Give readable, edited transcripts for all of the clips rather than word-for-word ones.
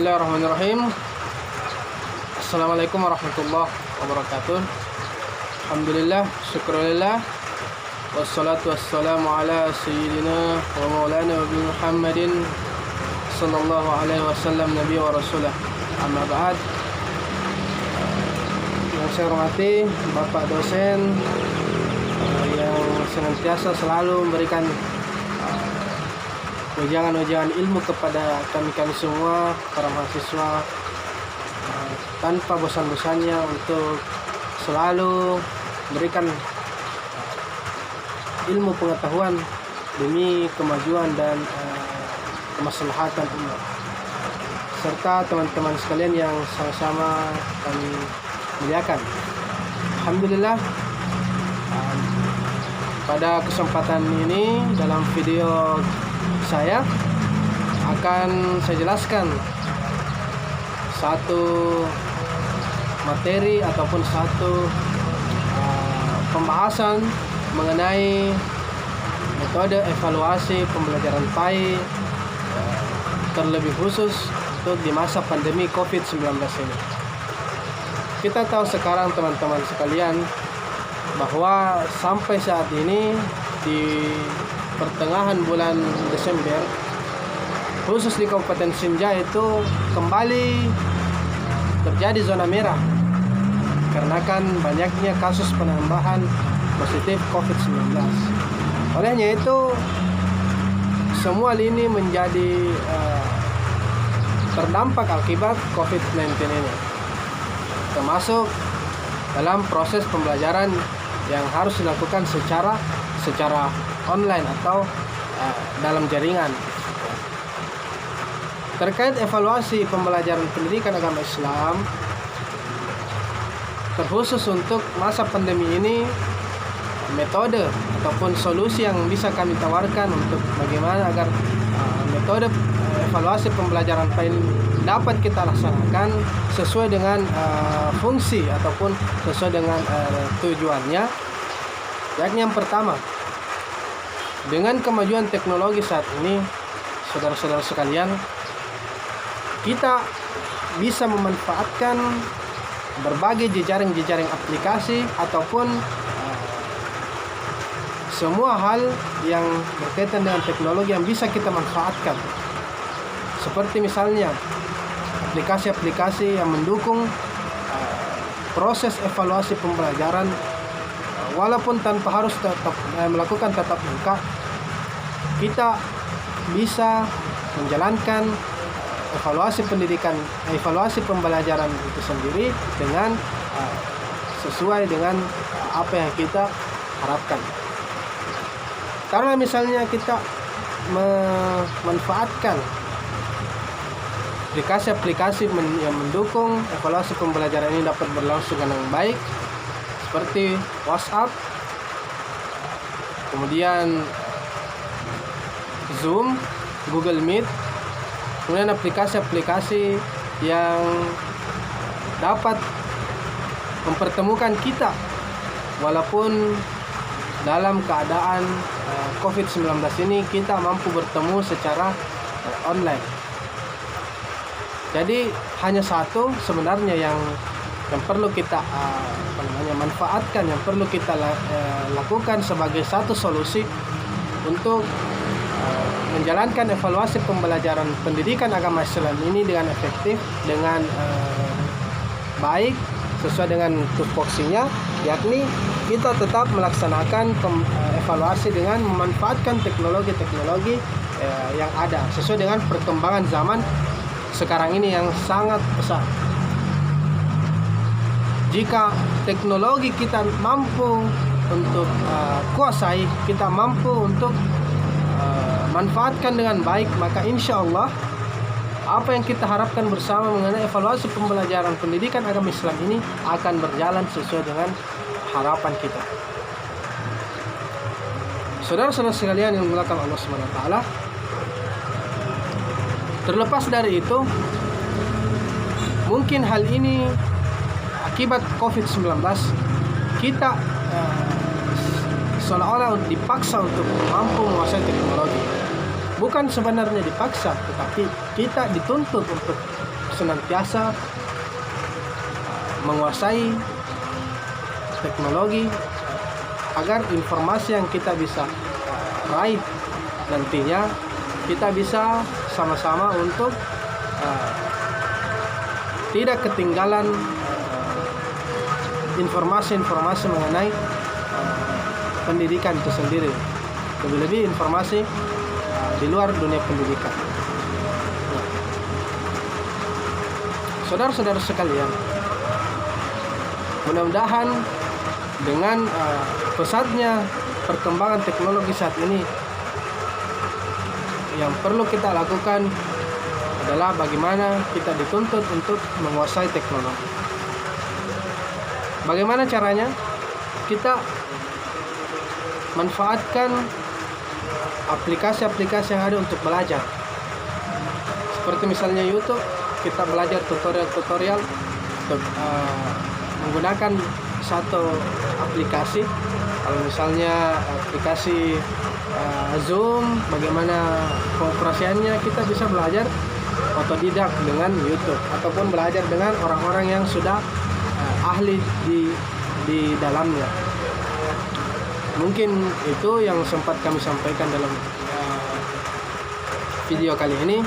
Bismillahirrahmanirrahim. Assalamualaikum warahmatullahi wabarakatuh. Alhamdulillah, syukurillah, wassalatu wassalamu ala sayyidina wa maulana Nabi Muhammadin sallallahu alaihi wasallam, nabi wa rasulah. Amma ba'd. Yang saya hormati Bapak dosen yang senantiasa selalu memberikan ujangan-ujangan ilmu kepada kami semua, para mahasiswa, tanpa bosan-bosannya untuk selalu memberikan ilmu pengetahuan demi kemajuan dan kemaslahatan umat, serta teman-teman sekalian yang sama-sama kami muliakan. Alhamdulillah, pada kesempatan ini dalam video saya akan saya jelaskan satu materi ataupun satu pembahasan mengenai metode evaluasi pembelajaran PAI, terlebih khusus untuk di masa pandemi COVID-19 ini. Kita tahu sekarang teman-teman sekalian bahwa sampai saat ini di pertengahan bulan Desember, khusus di Kabupaten Sinja itu kembali terjadi zona merah karena kan banyaknya kasus penambahan positif COVID-19. Olehnya itu semua lini menjadi terdampak akibat COVID-19 ini, termasuk dalam proses pembelajaran yang harus dilakukan secara online atau dalam jaringan. Terkait evaluasi pembelajaran pendidikan agama Islam terkhusus untuk masa pandemi ini, metode ataupun solusi yang bisa kami tawarkan untuk bagaimana agar metode evaluasi pembelajaran PAI dapat kita laksanakan sesuai dengan fungsi ataupun sesuai dengan tujuannya. Yakni yang pertama, dengan kemajuan teknologi saat ini, saudara-saudara sekalian, kita bisa memanfaatkan berbagai jejaring aplikasi ataupun semua hal yang berkaitan dengan teknologi yang bisa kita manfaatkan. Seperti misalnya aplikasi-aplikasi yang mendukung proses evaluasi pembelajaran, walaupun tanpa harus tetap melakukan tatap muka, kita bisa menjalankan evaluasi pembelajaran itu sendiri dengan sesuai dengan apa yang kita harapkan. Karena misalnya kita memanfaatkan aplikasi yang mendukung evaluasi pembelajaran ini dapat berlangsung dengan baik, seperti WhatsApp, kemudian Zoom, Google Meet, kemudian aplikasi-aplikasi yang dapat mempertemukan kita walaupun dalam keadaan COVID-19 ini kita mampu bertemu secara online. Jadi hanya satu sebenarnya yang perlu kita manfaatkan, yang perlu kita lakukan sebagai satu solusi untuk menjalankan evaluasi pembelajaran pendidikan agama Islam ini dengan efektif, dengan baik, sesuai dengan tupoksinya, yakni kita tetap melaksanakan evaluasi dengan memanfaatkan teknologi yang ada sesuai dengan perkembangan zaman sekarang ini yang sangat besar. Jika teknologi kita mampu untuk kuasai, kita mampu untuk manfaatkan dengan baik, maka insya Allah apa yang kita harapkan bersama mengenai evaluasi pembelajaran pendidikan agama Islam ini akan berjalan sesuai dengan harapan kita. Saudara-saudara sekalian yang dimuliakan Allah SWT, terlepas dari itu, mungkin hal ini akibat COVID-19 kita seolah-olah dipaksa untuk mampu menguasai teknologi. Bukan sebenarnya dipaksa, tetapi kita dituntut untuk senantiasa menguasai teknologi agar informasi yang kita bisa raih nantinya kita bisa sama-sama untuk tidak ketinggalan informasi-informasi mengenai pendidikan itu sendiri, lebih-lebih informasi di luar dunia pendidikan. Nah, saudara-saudara sekalian, mudah-mudahan dengan pesatnya perkembangan teknologi saat ini, yang perlu kita lakukan adalah bagaimana kita dituntut untuk menguasai teknologi. Bagaimana caranya? Kita manfaatkan aplikasi-aplikasi yang ada untuk belajar. Seperti misalnya YouTube, kita belajar tutorial-tutorial menggunakan satu aplikasi. Kalau misalnya aplikasi Zoom, bagaimana pengoperasiannya, kita bisa belajar otodidak dengan YouTube ataupun belajar dengan orang-orang yang sudah ahli di dalamnya. Mungkin itu yang sempat kami sampaikan dalam video kali ini.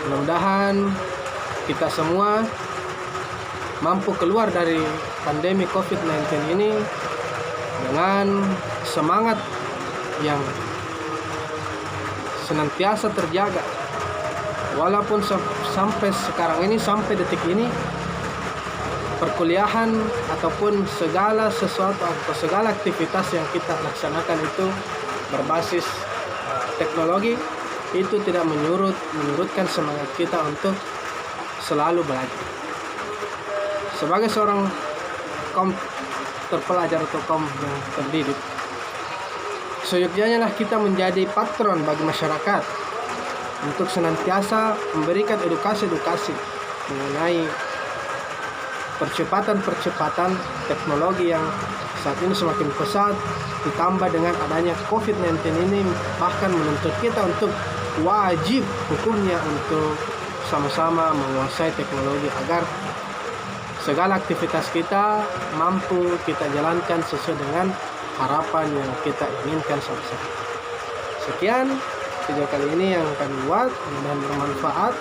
Mudah-mudahan kita semua mampu keluar dari pandemi COVID-19 ini dengan semangat yang senantiasa terjaga. Walaupun sampai sekarang ini, sampai detik ini, perkuliahan ataupun segala sesuatu atau segala aktivitas yang kita laksanakan itu berbasis teknologi, itu tidak menyurutkan semangat kita untuk selalu belajar. Sebagai seorang kaum terpelajar atau kaum yang terdidik, seyogyanya lah kita menjadi patron bagi masyarakat untuk senantiasa memberikan edukasi mengenai percepatan teknologi yang saat ini semakin pesat, ditambah dengan adanya COVID-19 ini bahkan menuntut kita untuk wajib hukumnya untuk sama-sama menguasai teknologi agar segala aktivitas kita mampu kita jalankan sesuai dengan harapan yang kita inginkan sama-sama. Sekian video kali ini yang kami buat, mudah-mudahan bermanfaat.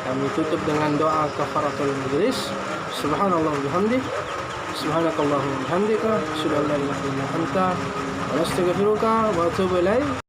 Kami tutup dengan doa kafaratul majlis. Subhanallah bihamdi, subhanakallahumma bihamdika, asyhadu an la ilaha illa anta, wa astaghfiruka wa atubu ilaik.